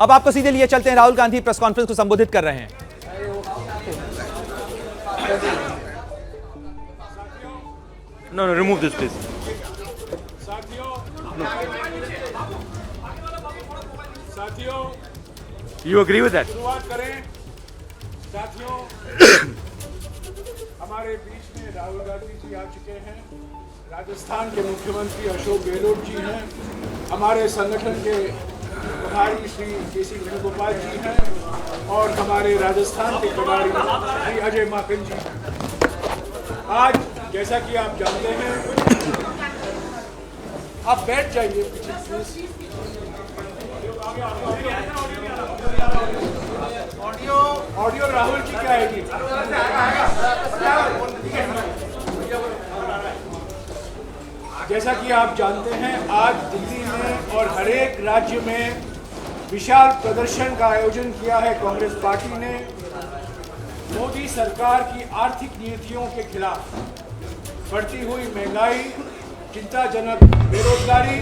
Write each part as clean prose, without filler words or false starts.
अब आपको सीधे लिए चलते हैं, राहुल गांधी प्रेस कॉन्फ्रेंस को संबोधित कर रहे हैं। No, remove this, please. साथियों, You agree with that? शुरुआत करें। साथियों, हमारे बीच में राहुल गांधी जी आ चुके हैं, राजस्थान के मुख्यमंत्री अशोक गहलोत जी हैं, हमारे संगठन के प्रभारी श्री केसी वेणुगोपाल जी हैं और हमारे राजस्थान के प्रभारी श्री अजय माकन जी हैं। आज जैसा कि आप जानते हैं, आप बैठ जाइए पीछे प्लीज। ऑडियो राहुल जी क्या आएगी? जैसा कि आप जानते हैं, आज दिल्ली में और हर एक राज्य में विशाल प्रदर्शन का आयोजन किया है कांग्रेस पार्टी ने मोदी सरकार की आर्थिक नीतियों के खिलाफ। बढ़ती हुई महंगाई, चिंताजनक बेरोजगारी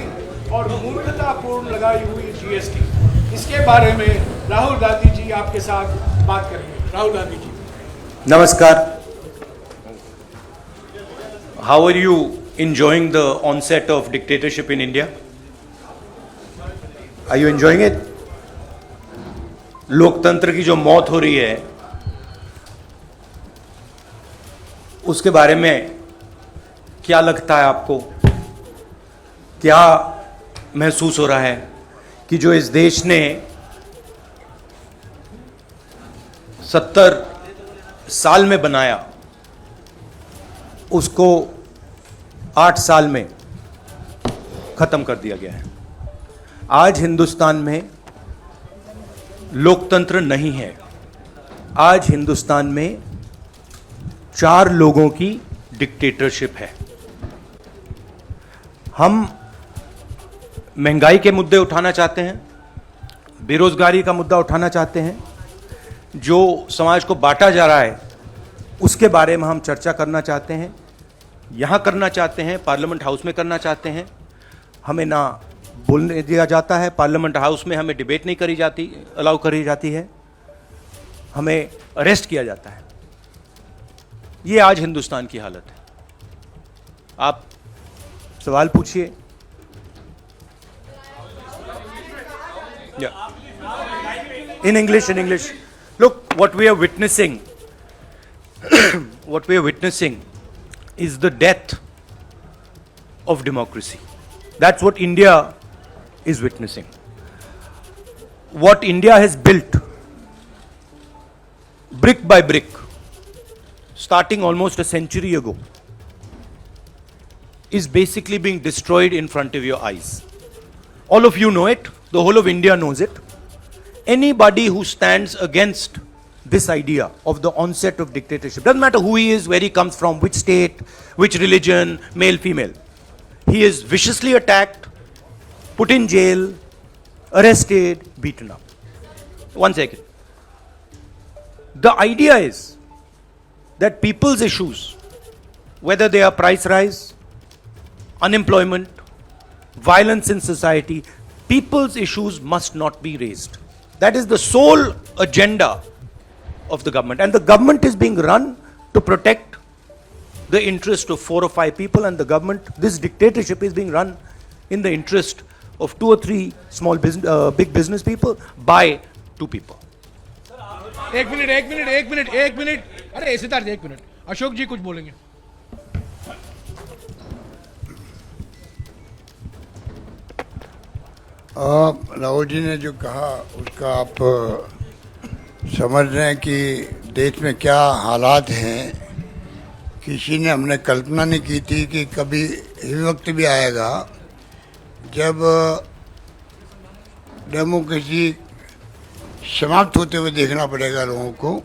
और मूर्खतापूर्ण लगाई हुई जीएसटी, इसके बारे में राहुल गांधी जी आपके साथ बात करेंगे। Rahul Gandhi ji. Namaskar. How are you enjoying the onset of dictatorship in India? Are you enjoying it? लोकतंत्र की जो मौत हो रही है उसके बारे में क्या लगता है आपको? क्या महसूस हो रहा है कि जो इस देश ने 70 साल में बनाया उसको 8 साल में खत्म कर दिया गया है? आज हिंदुस्तान में लोकतंत्र नहीं है। आज हिंदुस्तान में 4 लोगों की डिक्टेटरशिप है। हम महंगाई के मुद्दे उठाना चाहते हैं, बेरोजगारी का मुद्दा उठाना चाहते हैं, जो समाज को बांटा जा रहा है उसके बारे में हम चर्चा करना चाहते हैं, यहाँ करना चाहते हैं, पार्लियामेंट हाउस में करना चाहते हैं। हमें ना बोलने दिया जाता है, पार्लियामेंट हाउस में हमें डिबेट नहीं करी जाती, अलाउ करी जाती है, हमें अरेस्ट किया जाता है। ये आज हिंदुस्तान की हालत है। आप सवाल पूछिए। In English. Look, what we are witnessing is the death of democracy. That's what India is witnessing. What India has built, brick by brick, starting almost a century ago, is basically being destroyed in front of your eyes. All of you know it. The whole of India knows it. Anybody who stands against this idea of the onset of dictatorship, doesn't matter who he is, where he comes from, which state, which religion, male, female, he is viciously attacked, put in jail, arrested, beaten up. One second. The idea is that people's issues, whether they are price rise, unemployment, violence in society, people's issues must not be raised. That is the sole agenda of the government. And the government is being run to protect the interest of 4 or 5 people, and the government, this dictatorship is being run in the interest of 2 or 3 small business, big business people by 2 people. एक minute. अरे Siddharth, 1 minute. Ashok जी कुछ बोलेंगे। राहुल जी ने जो कहा उसका आप समझ रहे हैं कि देश में क्या हालात हैं। किसी ने हमने कल्पना नहीं की थी कि कभी ये वक्त भी आएगा जब डेमोक्रेसी समाप्त होते हुए देखना पड़ेगा लोगों को।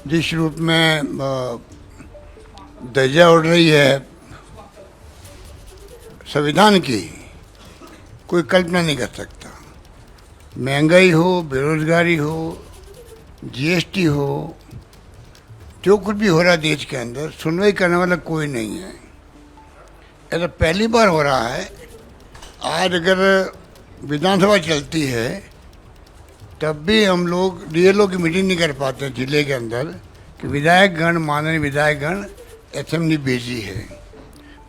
जिस रूप में धज्जियां उड़ रही है संविधान की, कोई कल्पना नहीं कर सकता। महंगाई हो, बेरोजगारी हो, जीएसटी हो, जो कुछ भी हो रहा है देश के अंदर, सुनवाई करने वाला कोई नहीं है। ऐसा पहली बार हो रहा है। आज अगर विधानसभा चलती है तब भी हम लोग डीएलओ की मीटिंग नहीं कर पाते जिले के अंदर कि विधायकगण, माननीय विधायकगण असेंबली भेजी है।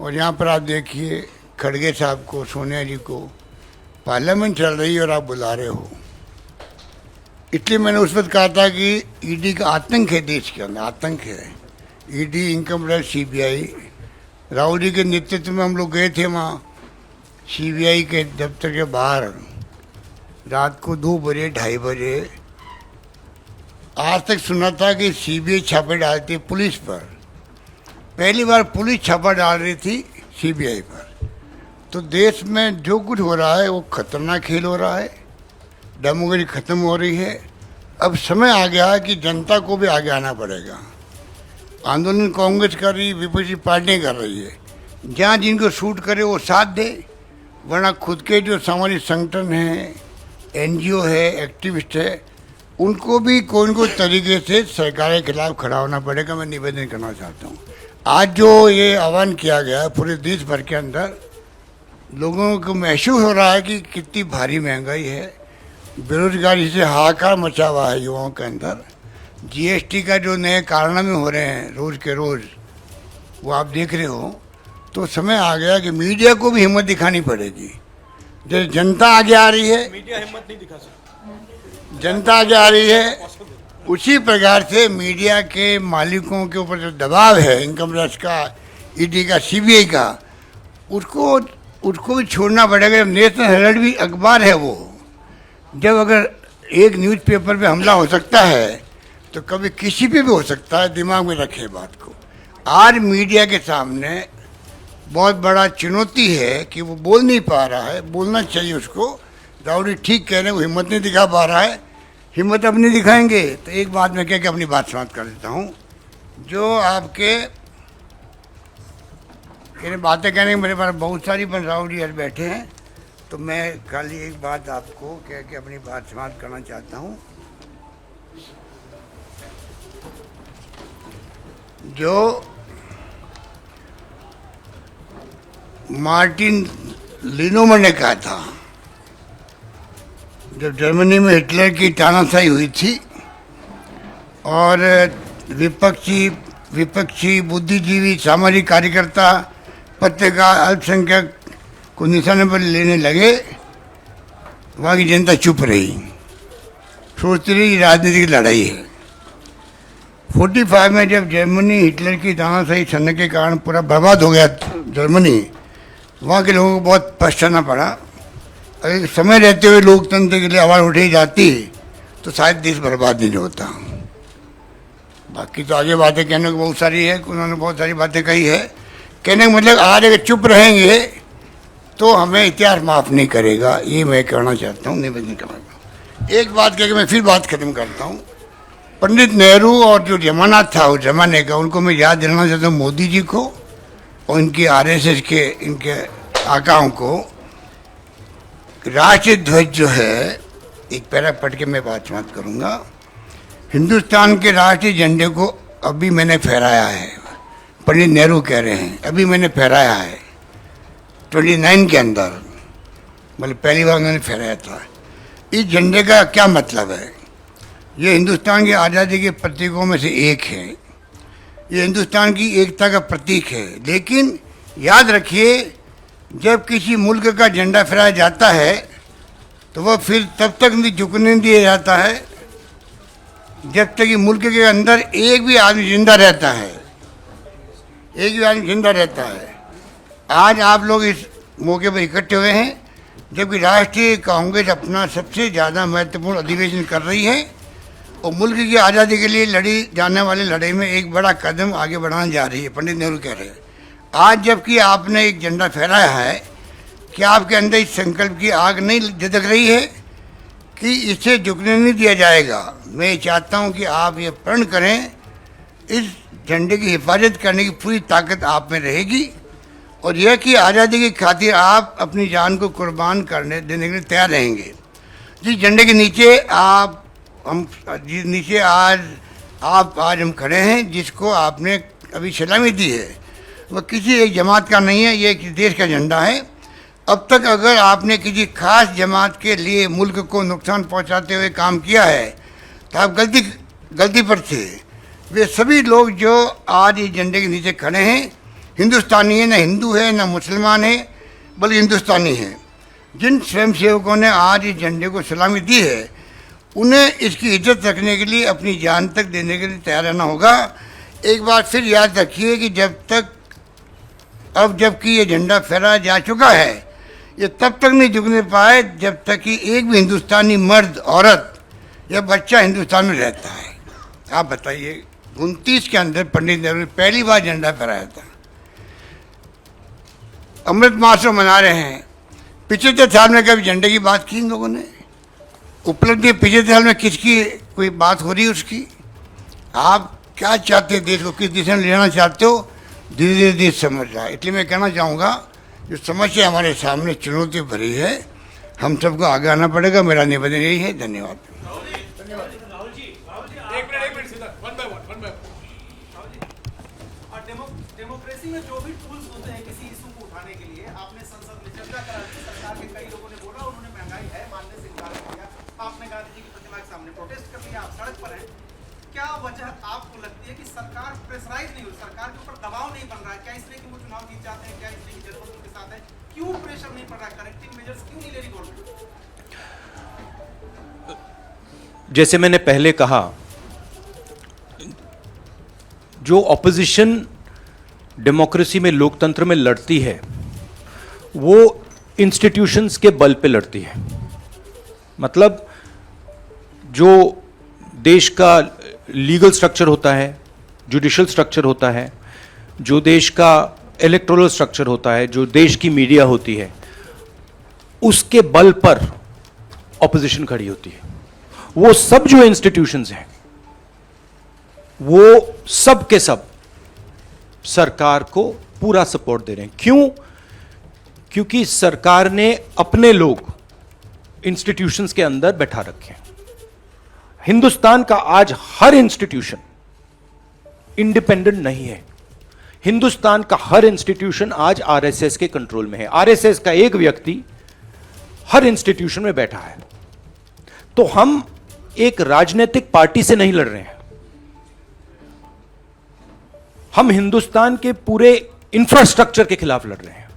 और यहाँ पर आप देखिए खड़गे साहब को, सोनिया जी को, पार्लियामेंट चल रही है और आप बुला रहे हो। इसलिए मैंने उस वक्त कहा था कि ईडी का आतंक है देश के अंदर, आतंक है। ED, income tax, CBI. Rahul ji के नेतृत्व में हम लोग गए थे वहाँ सीबीआई के दफ्तर के बाहर रात को 2 बजे, 2:30 बजे। आज तक सुना था कि सीबीआई छापे डालती है पुलिस पर। पहली बार पुलिस छापा डाल रही थी सीबीआई पर। तो देश में जो कुछ हो रहा है वो खतरनाक खेल हो रहा है, डेमोक्रेसी खत्म हो रही है। अब समय आ गया है कि जनता को भी आगे आना पड़ेगा। आंदोलन कांग्रेस कर रही, विपक्षी पार्टियाँ कर रही है। जहाँ जिनको सूट करे वो साथ दे, वरना खुद के जो सामाजिक संगठन हैं, एनजीओ है, एक्टिविस्ट है, उनको भी कोई न कोई तरीके से सरकार के खिलाफ खड़ा होना पड़ेगा। मैं निवेदन करना चाहता हूँ। आज जो ये आह्वान किया गया है पूरे देश भर के अंदर, लोगों को महसूस हो रहा है कि कितनी भारी महंगाई है, बेरोजगारी से हाहाकार मचा हुआ है युवाओं के अंदर। जीएसटी का जो नए कारनामे हो रहे हैं रोज़ के रोज़, वो आप देख रहे हो। तो समय आ गया कि मीडिया को भी हिम्मत दिखानी पड़ेगी। जैसे जनता आगे आ रही है, मीडिया हिम्मत नहीं दिखा सकती, जनता आगे आ रही है, उसी प्रकार से मीडिया के मालिकों के ऊपर जो दबाव है, इनकम टैक्स का, ईडी का, सीबीआई का, उसको भी छोड़ना पड़ेगा। नेशनल हेराल्ड भी अखबार है वो। जब अगर एक न्यूज़पेपर पे हमला हो सकता है तो कभी किसी पे भी हो सकता है। दिमाग में रखे बात को। आज मीडिया के सामने बहुत बड़ा चुनौती है कि वो बोल नहीं पा रहा है। बोलना चाहिए उसको। राहुल ठीक कह रहे हैं, वो हिम्मत नहीं दिखा पा रहा है। हिम्मत अपनी दिखाएंगे तो एक बात मैं कह के अपनी बात समाप्त कर देता हूँ। जो आपके बातें कहने के मेरे पास बहुत सारी, पर राहुल जी आज बैठे हैं तो मैं खाली एक बात आपको कह के अपनी बात समाप्त करना चाहता हूँ। जो मार्टिन लिनोमन ने कहा था, जब जर्मनी में हिटलर की तानाशाही हुई थी और विपक्षी बुद्धिजीवी, सामाजिक कार्यकर्ता, पत्रकार, अल्पसंख्यक को निशाने पर लेने लगे, वहाँ की जनता चुप रही, सोचती रही राजनीतिक लड़ाई है। 45 में जब जर्मनी हिटलर की तानाशाही चलने के कारण पूरा बर्बाद हो गया जर्मनी, वहाँ के लोगों को बहुत पछताना पड़ा। अगर समय रहते हुए लोकतंत्र के लिए आवाज़ उठाई जाती तो शायद देश बर्बाद नहीं होता। बाकी तो आगे बातें कहने को बहुत सारी है, उन्होंने बहुत सारी बातें कही है। कहने का मतलब आज अगर चुप रहेंगे तो हमें इतिहास माफ़ नहीं करेगा। ये मैं कहना चाहता हूँ, निवेदन करूँगा। एक बात कह के मैं फिर बात खत्म करता हूँ। पंडित नेहरू और जो जमाना था उस जमाने का, उनको मैं याद दिलाना चाहता हूँ, मोदी जी को और इनके आरएसएस के इनके आकाओं को। राष्ट्रीय ध्वज जो है, एक पैरा पढ़ के मैं बात समाप्त करूँगा। हिंदुस्तान के राष्ट्रीय झंडे को अभी मैंने फहराया है। पंडित नेहरू कह रहे हैं अभी मैंने फहराया है 29 के अंदर, मतलब पहली बार मैंने फहराया था। इस झंडे का क्या मतलब है? ये हिंदुस्तान की आज़ादी के प्रतीकों में से एक है। ये हिंदुस्तान की एकता का प्रतीक है। लेकिन याद रखिए, जब किसी मुल्क का झंडा फहराया जाता है तो वह फिर तब तक नहीं झुकने दिया जाता है जब तक कि मुल्क के अंदर एक भी आदमी जिंदा रहता है। एक भी आदमी जिंदा रहता है। आज आप लोग इस मौके पर इकट्ठे हुए हैं जबकि राष्ट्रीय कांग्रेस अपना सबसे ज़्यादा महत्वपूर्ण अधिवेशन कर रही है और मुल्क की आज़ादी के लिए लड़ी जाने वाली लड़ाई में एक बड़ा कदम आगे बढ़ाने जा रही है। पंडित नेहरू कह रहे हैं आज जबकि आपने एक झंडा फहराया है, क्या आपके अंदर इस संकल्प की आग नहीं झलक रही है कि इसे झुकने नहीं दिया जाएगा? मैं चाहता हूं कि आप ये प्रण करें, इस झंडे की हिफाजत करने की पूरी ताकत आप में रहेगी और यह कि आज़ादी की खातिर आप अपनी जान को कुर्बान करने देने के लिए तैयार रहेंगे। जिस झंडे के नीचे आज हम खड़े हैं, जिसको आपने अभी सलामी दी है, वह किसी एक जमात का नहीं है, ये एक देश का झंडा है। अब तक अगर आपने किसी खास जमात के लिए मुल्क को नुकसान पहुंचाते हुए काम किया है तो आप गलती पर थे। वे सभी लोग जो आज इस झंडे के नीचे खड़े हैं हिंदुस्तानी है, न हिंदू है न मुसलमान है, बल्कि हिंदुस्तानी है। जिन स्वयंसेवकों ने आज इस झंडे को सलामी दी है उन्हें इसकी इज्जत रखने के लिए अपनी जान तक देने के लिए तैयार रहना होगा। एक बार फिर याद रखिए कि जबकि ये झंडा फहराया जा चुका है, ये तब तक नहीं झुकने पाए जब तक कि एक भी हिंदुस्तानी मर्द, औरत या बच्चा हिंदुस्तान में रहता है। आप बताइए, 29 के अंदर पंडित नेहरू ने पहली बार झंडा फहराया था। अमृत महोत्सव मना रहे हैं, पिछले साल में कभी झंडे की बात की इन लोगों ने? उपलब्धि पिछले साल में किसकी कोई बात हो रही है उसकी? आप क्या चाहते हैं, देश को किस दिशा में ले जाना चाहते हो, धीरे धीरे देश समझ रहा है। इसलिए मैं कहना चाहूँगा जो समस्या हमारे सामने चुनौती भरी है, हम सबको आगे आना पड़ेगा। मेरा निवेदन यही है। धन्यवाद। डेमोक्रेसी में जो भी टूल्स होते हैं किसी इशू को उठाने के लिए, आपने संसद में चर्चा करा दी, सरकार के कई लोगों ने बोला, उन्होंने महंगाई है मानने से इनकार किया, आपने गांधी जी की प्रतिमा के सामने प्रोटेस्ट कर दिया, आप सड़क पर हैं। क्या वजह आपको लगती है कि सरकार प्रेशराइज नहीं हो, सरकार के ऊपर दबाव नहीं बन रहा है? क्या इसलिए कि वो चुनाव जीत जाते हैं? क्या इसलिए कि जरूरत उनके साथ है? क्यों प्रेशर नहीं पड़ रहा है? करेक्टिव मेजर्स क्यों नहीं ले रही गवर्नमेंट? जैसे मैंने पहले कहा, जो ऑपोजिशन डेमोक्रेसी में, लोकतंत्र में लड़ती है वो इंस्टीट्यूशंस के बल पे लड़ती है। मतलब जो देश का लीगल स्ट्रक्चर होता है, जुडिशियल स्ट्रक्चर होता है, जो देश का इलेक्टोरल स्ट्रक्चर होता है, जो देश की मीडिया होती है, उसके बल पर ऑपोजिशन खड़ी होती है। वो सब जो इंस्टीट्यूशंस हैं वो सब के सब सरकार को पूरा सपोर्ट दे रहे हैं। क्यों? क्योंकि सरकार ने अपने लोग इंस्टीट्यूशंस के अंदर बैठा रखे हैं। हिंदुस्तान का आज हर इंस्टीट्यूशन इंडिपेंडेंट नहीं है। हिंदुस्तान का हर इंस्टीट्यूशन आज आरएसएस के कंट्रोल में है। आरएसएस का एक व्यक्ति हर इंस्टीट्यूशन में बैठा है। तो हम एक राजनीतिक पार्टी से नहीं लड़ रहे हैं, हम हिंदुस्तान के पूरे इंफ्रास्ट्रक्चर के खिलाफ लड़ रहे हैं।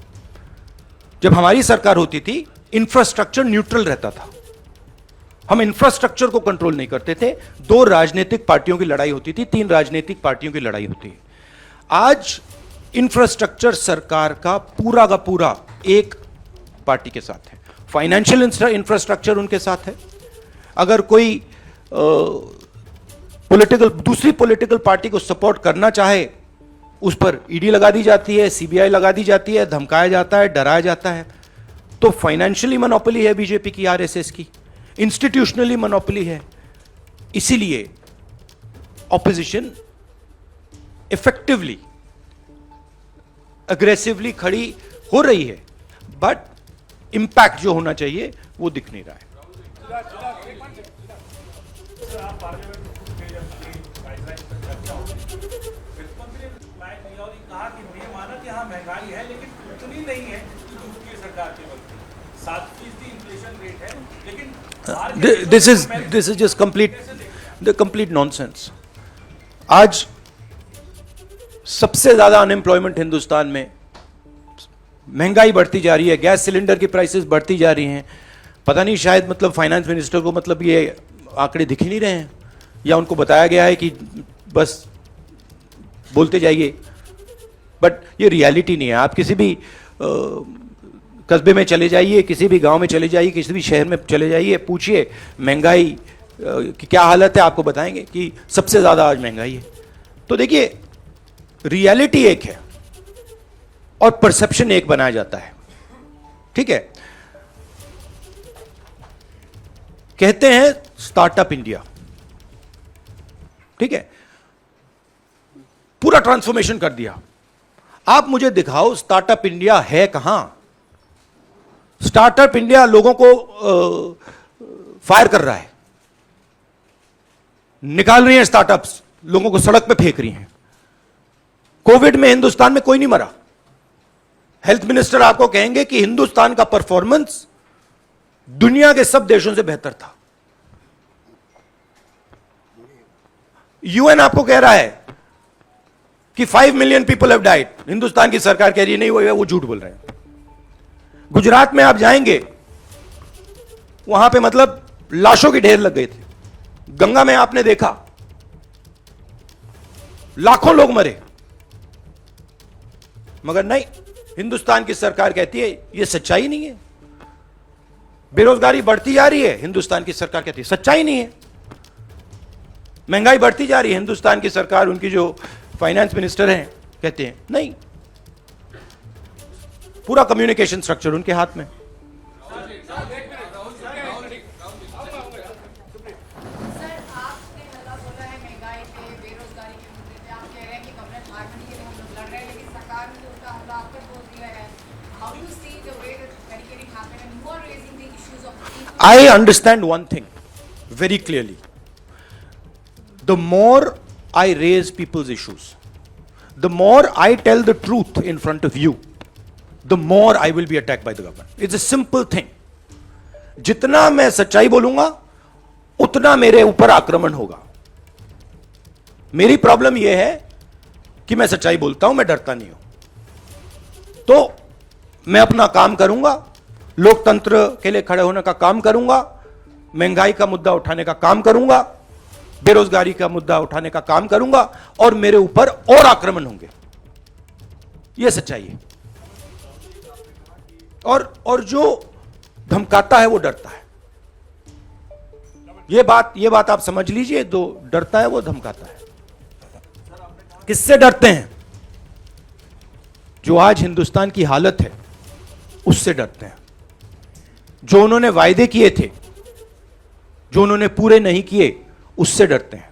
जब हमारी सरकार होती थी इंफ्रास्ट्रक्चर न्यूट्रल रहता था, हम इंफ्रास्ट्रक्चर को कंट्रोल नहीं करते थे। 2 राजनीतिक पार्टियों की लड़ाई होती थी, 3 राजनीतिक पार्टियों की लड़ाई होती है। आज इंफ्रास्ट्रक्चर सरकार का पूरा एक पार्टी के साथ है। फाइनेंशियल इंफ्रास्ट्रक्चर उनके साथ है। अगर कोई दूसरी पॉलिटिकल पार्टी को सपोर्ट करना चाहे, उस पर ईडी लगा दी जाती है, सीबीआई लगा दी जाती है, धमकाया जाता है, डराया जाता है। तो फाइनेंशियली मोनोपोली है बीजेपी की, आरएसएस की, इंस्टीट्यूशनली मोनोपोली है। इसीलिए ऑपोजिशन इफेक्टिवली, अग्रेसिवली खड़ी हो रही है, बट इंपैक्ट जो होना चाहिए वो दिख नहीं रहा है। महंगाई है लेकिन उतनी नहीं है जो दूसरी सरकार के वक्त 7% इन्फ्लेशन रेट है, लेकिन this is just complete nonsense. आज सबसे ज्यादा अनएम्प्लॉयमेंट हिंदुस्तान में, महंगाई बढ़ती जा रही है, गैस सिलेंडर की प्राइसेस बढ़ती जा रही हैं। पता नहीं, शायद मतलब फाइनेंस मिनिस्टर को मतलब ये आंकड़े दिख ही नहीं रहे हैं, या उनको बताया गया है कि बस बोलते जाइए, बट ये रियलिटी नहीं है। आप किसी भी कस्बे में चले जाइए, किसी भी गांव में चले जाइए, किसी भी शहर में चले जाइए, पूछिए महंगाई की क्या हालत है, आपको बताएंगे कि सबसे ज़्यादा आज महंगाई है। तो देखिए, रियलिटी एक है और परसेप्शन एक बनाया जाता है। ठीक है, कहते हैं स्टार्टअप इंडिया, ठीक है, पूरा ट्रांसफॉर्मेशन कर दिया। आप मुझे दिखाओ स्टार्टअप इंडिया है कहां? स्टार्टअप इंडिया लोगों को फायर कर रहा है, निकाल रही है स्टार्टअप्स, लोगों को सड़क पे फेंक रही हैं। कोविड में हिंदुस्तान में कोई नहीं मरा, हेल्थ मिनिस्टर आपको कहेंगे कि हिंदुस्तान का परफॉर्मेंस दुनिया के सब देशों से बेहतर था। यूएन आपको कह रहा है कि 5 million people have died, Hindustan की सरकार कह रही है नहीं हुआ, वो झूठ बोल रहे हैं। गुजरात में आप जाएंगे, वहां पे मतलब लाशों के ढेर लग गए थे। गंगा में आपने देखा लाखों लोग मरे, मगर नहीं, हिंदुस्तान की सरकार कहती है यह सच्चाई नहीं है। बेरोजगारी बढ़ती जा रही है, हिंदुस्तान की सरकार कहती है सच्चाई नहीं है। महंगाई बढ़ती जा रही है, हिंदुस्तान की सरकार, उनकी जो फाइनेंस मिनिस्टर हैं, कहते हैं नहीं। पूरा कम्युनिकेशन स्ट्रक्चर उनके हाथ में। I understand one thing very clearly. The more I raise people's issues, the more I tell the truth in front of you, the more I will be attacked by the government. It's a simple thing. जितना मैं सच्चाई बोलूंगा उतना मेरे ऊपर आक्रमण होगा। मेरी प्रॉब्लम यह है कि मैं सच्चाई बोलता हूं, मैं डरता नहीं हूं। तो मैं अपना काम करूंगा, लोकतंत्र के लिए खड़े होने का काम करूंगा, महंगाई का मुद्दा उठाने का काम करूंगा, बेरोजगारी का मुद्दा उठाने का काम करूंगा, और मेरे ऊपर और आक्रमण होंगे। यह सच्चाई है। और जो धमकाता है वो डरता है। यह बात आप समझ लीजिए, जो डरता है वो धमकाता है। किससे डरते हैं? जो आज हिंदुस्तान की हालत है उससे डरते हैं। जो उन्होंने वायदे किए थे, जो उन्होंने पूरे नहीं किए, उससे डरते हैं।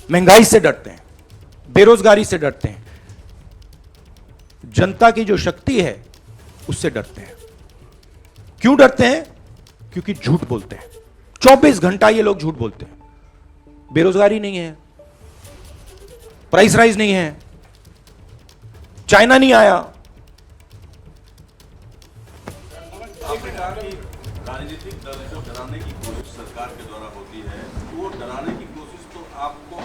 महंगाई से डरते हैं, बेरोजगारी से डरते हैं, जनता की जो शक्ति है उससे डरते हैं। क्यों डरते हैं? क्योंकि झूठ बोलते हैं। 24 घंटा ये लोग झूठ बोलते हैं। बेरोजगारी नहीं है, प्राइस राइज नहीं है, चाइना नहीं आया। आपने कहा कि राजनीतिक दल जो डराने की कोशिश सरकार के द्वारा होती है, वो डराने की कोशिश तो आपको,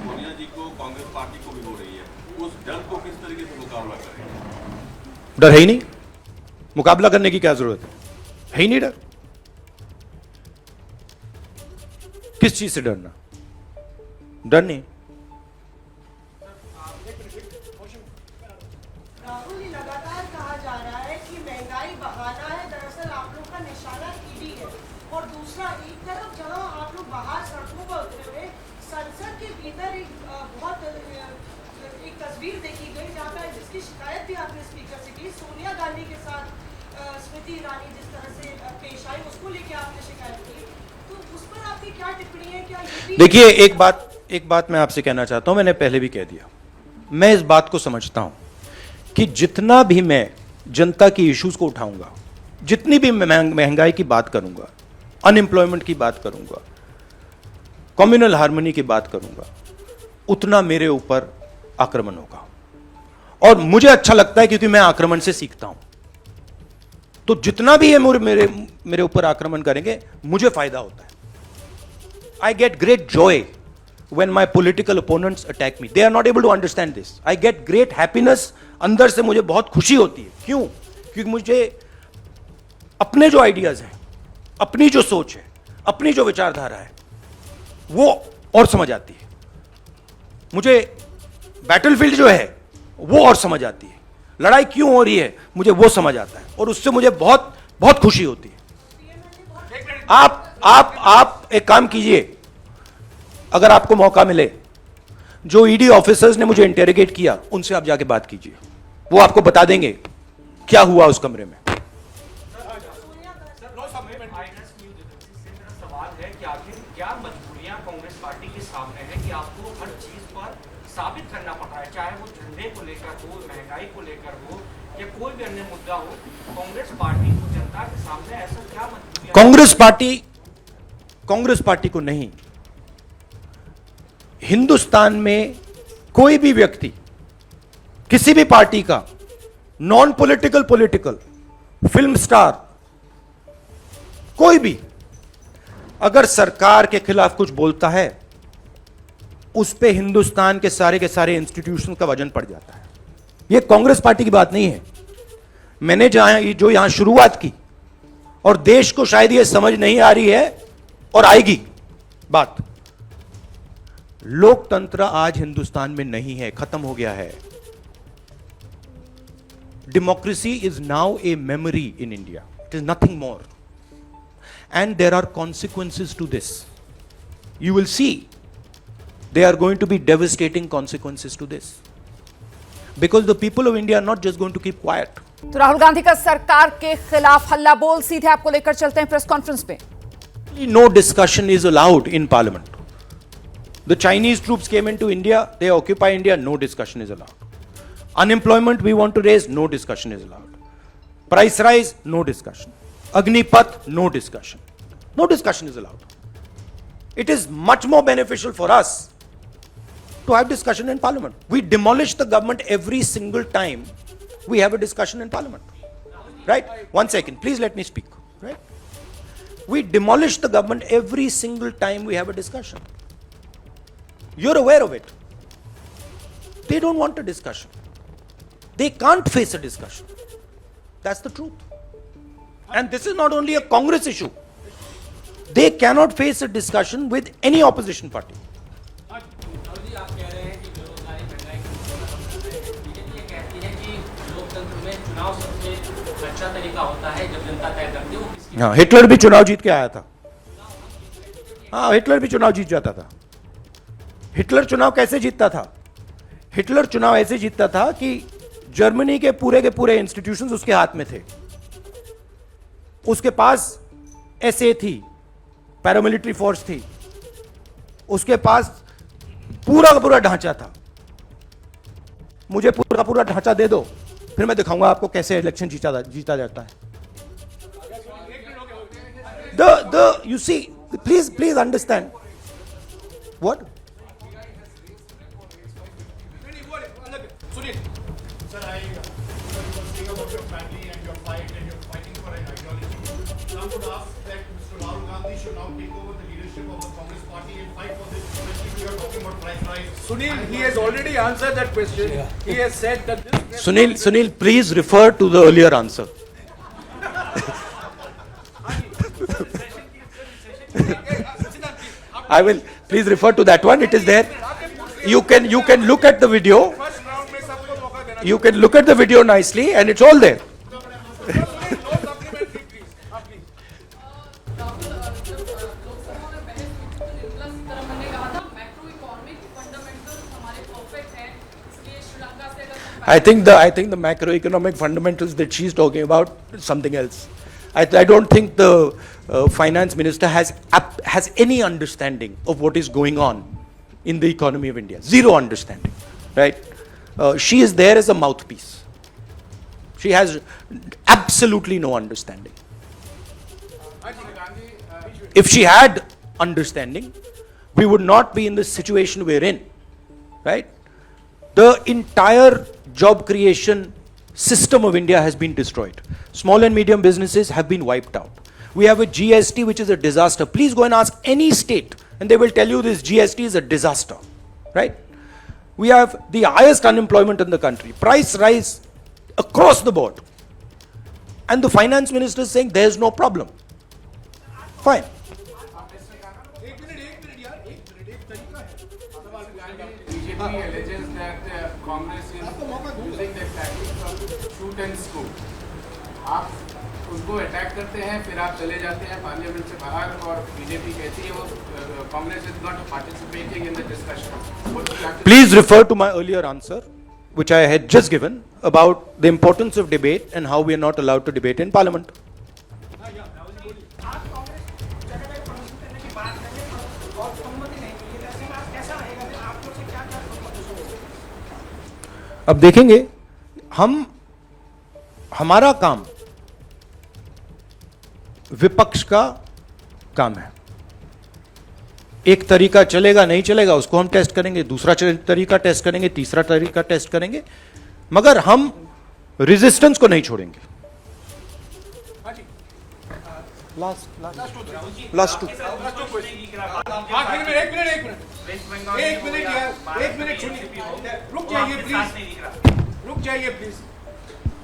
सोनिया जी को, कांग्रेस पार्टी को भी हो रही है। उस डर को किस तरीके से मुकाबला करेंगे? डर है ही नहीं, मुकाबला करने की क्या जरूरत है ही नहीं डर। किस चीज से डरना? डर नहीं। राहुल, ये लगातार कहा जा रहा है कि महंगाई बहाना है, दरअसल आप लोग का निशाना ईडी है। और दूसरा, एक तरफ जहां आप लोग बाहर सड़कों पर उतरे हुए, संसद के भीतर एक तस्वीर देखी गई जहां पर जिसकी शिकायत भी आपने स्पीकर से की, सोनिया गांधी के साथ स्मृति ईरानी जिस तरह से पेश आई, उसको लेकर आपने शिकायत की। तो उस पर आपकी क्या टिप्पणी है? क्या ये भी देखिए, एक बात मैं आपसे कहना चाहता हूं, मैंने पहले भी कह दिया। मैं इस बात को समझता हूं कि जितना भी मैं जनता की इश्यूज को उठाऊंगा, जितनी भी महंगाई की बात करूंगा, अनएम्प्लॉयमेंट की बात करूंगा, कम्युनल हार्मनी की बात करूंगा, उतना मेरे ऊपर आक्रमण होगा। और मुझे अच्छा लगता है क्योंकि मैं आक्रमण से सीखता हूं। तो जितना भी ये मेरे ऊपर आक्रमण करेंगे, मुझे फायदा होता है। I get great Joy when my political opponents attack me. They are not able to understand this. I get great happiness. अंदर से मुझे बहुत खुशी होती है। क्यों? क्योंकि मुझे अपने जो आइडियाज हैं, अपनी जो सोच है, अपनी जो विचारधारा है, वो और समझ आती है। मुझे बैटलफील्ड जो है वो और समझ आती है। लड़ाई क्यों हो रही है मुझे वो समझ आता है, और उससे मुझे बहुत बहुत खुशी होती है। आप एक काम कीजिए, अगर आपको मौका मिले, जो ईडी ऑफिसर्स ने मुझे इंटेरोगेट किया उनसे आप जाके बात कीजिए, वो आपको बता देंगे क्या हुआ उस कमरे में। सवाल है कि आखिर क्या मजबूरियां कांग्रेस पार्टी के सामने है कि आपको हर चीज पर साबित करना पड़ रहा है, चाहे वो झंडे को लेकर हो, महंगाई को लेकर हो, या कोई भी अन्य मुद्दा हो। कांग्रेस पार्टी को जनता के सामने ऐसा क्या मजबूरियां? कांग्रेस पार्टी को नहीं, हिंदुस्तान में कोई भी व्यक्ति किसी भी पार्टी का non political, political, film star, कोई भी अगर सरकार के खिलाफ कुछ बोलता है, उस पे हिंदुस्तान के सारे इंस्टीट्यूशन का वजन पड़ जाता है। यह कांग्रेस पार्टी की बात नहीं है। मैंने जो यहां शुरुआत की, और देश को शायद यह समझ नहीं आ रही है और आएगी बात, लोकतंत्र आज हिंदुस्तान में नहीं है, खत्म हो गया है। Democracy is now a memory in India, it is nothing more, and there are consequences to this. You will see there are going to be devastating consequences to this, because the people of India are not just going to keep quiet. तो राहुल गांधी का सरकार के खिलाफ हल्ला बोल, सीधे आपको लेकर चलते हैं प्रेस कॉन्फ्रेंस में। No discussion is allowed in parliament. The Chinese troops came into India, they occupy India, no discussion is allowed. Unemployment we want to raise, no discussion is allowed. Price rise, no discussion. Agnipath, no discussion. No discussion is allowed. It is much more beneficial for us to have discussion in parliament. We demolish the government every single time we have a discussion in parliament. Right? One second, please let me speak. Right? We demolish the government every single time we have a discussion. You're aware of it. They don't want a discussion. They can't face a discussion. That's the truth. And this is not only a Congress issue. They cannot face a discussion with any opposition party. आप कह रहे हैं कि बेरोजगारी महंगाई BJP ये कहती है कि लोकतंत्र में चुनाव सबसे अच्छा तरीका होता है जब जनता तय करती है वो किसकी। हाँ, हिटलर भी चुनाव जीत के आया था। हाँ, हिटलर भी चुनाव जीत जाता था। हिटलर चुनाव कैसे जीतता था? हिटलर चुनाव ऐसे जीतता था कि जर्मनी के पूरे इंस्टीट्यूशंस उसके हाथ में थे। उसके पास एसए थी, पैरामिलिट्री फोर्स थी, उसके पास पूरा का पूरा ढांचा था। मुझे पूरा का पूरा ढांचा दे दो, फिर मैं दिखाऊंगा आपको कैसे इलेक्शन जीता जाता है। You see, please understand. What? Sunil sir, I was saying about your family and your fight and you're fighting for an ideology. Some would ask that Mr. Rahul Gandhi should now take over the leadership of the Congress party and fight for this, especially we are talking about price rise. Sunil, he has already answered that question. He has said that this... Sunil, please refer to the earlier answer. I will, please refer to that one. It is there. You can look at the video. You can look at the video nicely, and it's all there. I think the macroeconomic fundamentals that she's talking about is something else. I don't think the finance minister has any understanding of what is going on in the economy of India. Zero understanding, right? She is there as a mouthpiece. She has absolutely no understanding. If she had understanding, we would not be in the situation we're in, right? The entire job creation system of India has been destroyed. Small and medium businesses have been wiped out. We have a GST which is a disaster. Please go and ask any state and they will tell you this GST is a disaster, right? We have the highest unemployment in the country. Price rise across the board. And the finance minister is saying there is no problem. Fine. BJP alleges that Congress is using the tactics of shoot and scoop. आप उसको attack करते हैं, फिर आप चले जाते हैं parliament से बाहर और बीजेपी कहती है वो Congress is not participating in the discussion. Please refer to my earlier answer, which I had just given, about the importance of debate and how we are not allowed to debate in parliament. अब देखेंगे हमारा काम विपक्ष का काम है. एक तरीका चलेगा नहीं चलेगा उसको हम टेस्ट करेंगे, दूसरा तरीका टेस्ट करेंगे, तीसरा तरीका टेस्ट करेंगे, मगर हम रेजिस्टेंस को नहीं छोड़ेंगे। लास्ट टू आखिर में एक मिनट सुनिए, रुक जाइए प्लीज।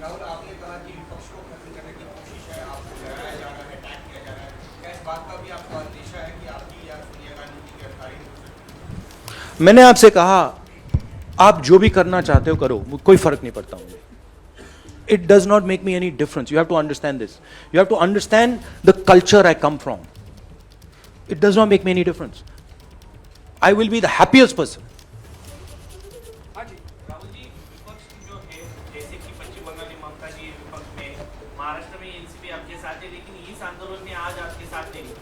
राहुल, आपने कहा कि विपक्ष को खत्म करने की कोशिश है, आपको डराया जा रहा है, अटैक किया जा रहा है, क्या इस बात का भी आपको अंदेशा है कि आपकी या सोनिया गांधी की गिरफ्तारी हो सकती है? मैंने आपसे कहा आप जो भी करना चाहते हो करो, कोई फर्क नहीं पड़ता मुझे। It does not make me any difference. You have to understand this. You have to understand the culture I come from. It does not make me any difference. I will be the happiest person. Rahul ji, विपक्ष जो है, जैसे कि पश्चिम बंगाल में ममता जी विपक्ष में, महाराष्ट्र में NCP आपके साथ है, लेकिन इस आंदोलन में आज आपके साथ नहीं है।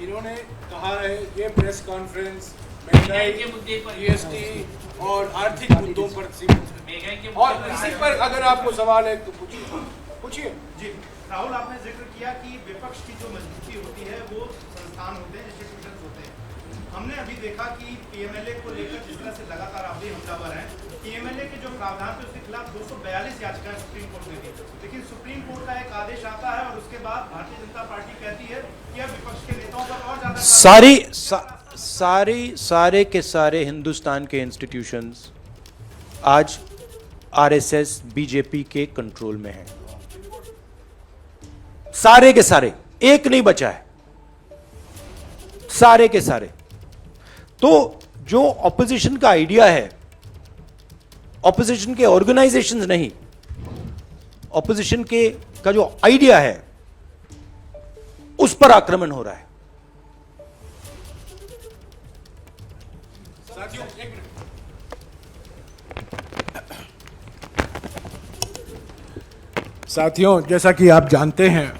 इन्होंने कहा है ये प्रेस कॉन्फ्रेंस महंगाई के मुद्दे पर, जीएसटी और आर्थिक मुद्दों पर सीमित है, और इसी पर अगर आपको सवाल है तो पूछिए। जी राहुल, आपने जिक्र किया कि विपक्ष की जो मजबूती होती है वो संस्थान होते हैं, इंस्टीट्यूशंस होते हैं। हमने अभी देखा कि पीएमएलए को लेकर जिस तरह से लगातार आप भी हमलावर हैं, पीएमएलए के जो प्रावधान थे उसके खिलाफ 242 याचिकाएं सुप्रीम कोर्ट ने दी, लेकिन सुप्रीम कोर्ट का एक आदेश आता है और उसके बाद भारतीय जनता पार्टी कहती है कि अब विपक्ष के नेताओं पर और ज्यादा सारे के सारे हिंदुस्तान के इंस्टीट्यूशंस आज आरएसएस बीजेपी के कंट्रोल में हैं। सारे के सारे, एक नहीं बचा है, सारे के सारे। तो जो ऑपोजिशन का आइडिया है, ऑपोजिशन के ऑर्गेनाइजेशंस नहीं, ऑपोजिशन के का जो आइडिया है उस पर आक्रमण हो रहा है। साथियों, जैसा कि आप जानते हैं,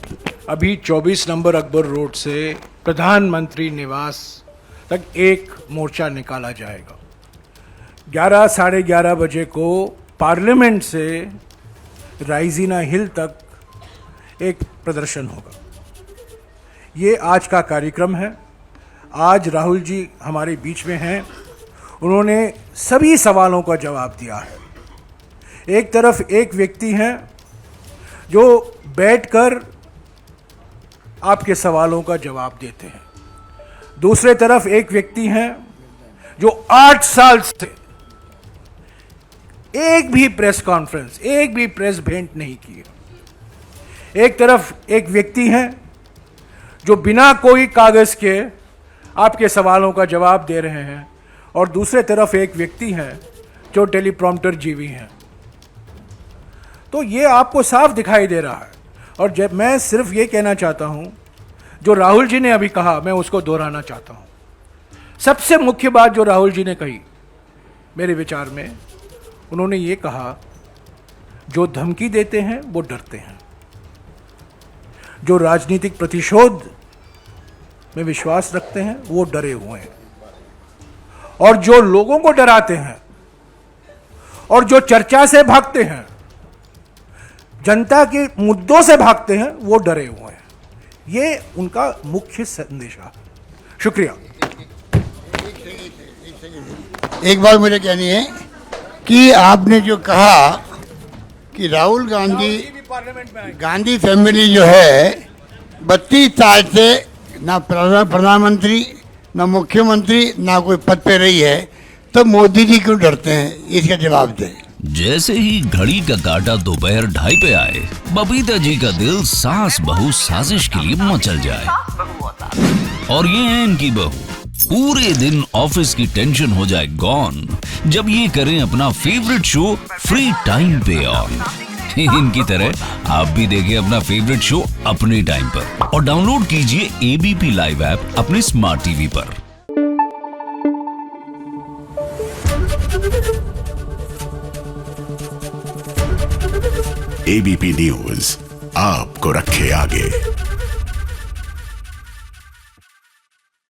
अभी 24 नंबर अकबर रोड से प्रधानमंत्री निवास तक एक मोर्चा निकाला जाएगा। 11 साढ़े 11 बजे को पार्लियामेंट से राइजीना हिल तक एक प्रदर्शन होगा। ये आज का कार्यक्रम है। आज राहुल जी हमारे बीच में हैं, उन्होंने सभी सवालों का जवाब दिया है। एक तरफ एक व्यक्ति हैं जो बैठकर आपके सवालों का जवाब देते हैं, दूसरे तरफ एक व्यक्ति हैं जो 8 साल से एक भी प्रेस कॉन्फ्रेंस, एक भी प्रेस भेंट नहीं की। एक तरफ एक व्यक्ति हैं जो बिना कोई कागज के आपके सवालों का जवाब दे रहे हैं, और दूसरे तरफ एक व्यक्ति हैं जो टेलीप्रॉम्प्टर जीवी हैं। तो ये आपको साफ दिखाई दे रहा है। और जब मैं सिर्फ ये कहना चाहता हूं, जो राहुल जी ने अभी कहा, मैं उसको दोहराना चाहता हूं। सबसे मुख्य बात जो राहुल जी ने कही, मेरे विचार में, उन्होंने ये कहा, जो धमकी देते हैं वो डरते हैं, जो राजनीतिक प्रतिशोध में विश्वास रखते हैं वो डरे हुए हैं, और जो लोगों को डराते हैं और जो चर्चा से भागते हैं, जनता के मुद्दों से भागते हैं, वो डरे हुए हैं। ये उनका मुख्य संदेश है। शुक्रिया। एक बात मुझे कहनी है कि आपने जो कहा कि राहुल गांधी फैमिली जो है 32 साल से ना प्रधानमंत्री, ना मुख्यमंत्री, ना कोई पद पे रही है, तो मोदी जी क्यों डरते हैं? इसका जवाब दें। जैसे ही घड़ी का काटा दोपहर 2:30 पे आए, बबीता जी का दिल सास बहू साजिश के लिए मचल जाए। और ये है इनकी बहू, पूरे दिन ऑफिस की टेंशन हो जाए गॉन जब ये करें अपना फेवरेट शो फ्री टाइम पे ऑन। इनकी तरह आप भी देखें अपना फेवरेट शो अपने टाइम पर, और डाउनलोड कीजिए एबीपी लाइव ऐप अपने स्मार्ट टीवी पर। एबीपी न्यूज आपको रखे आगे।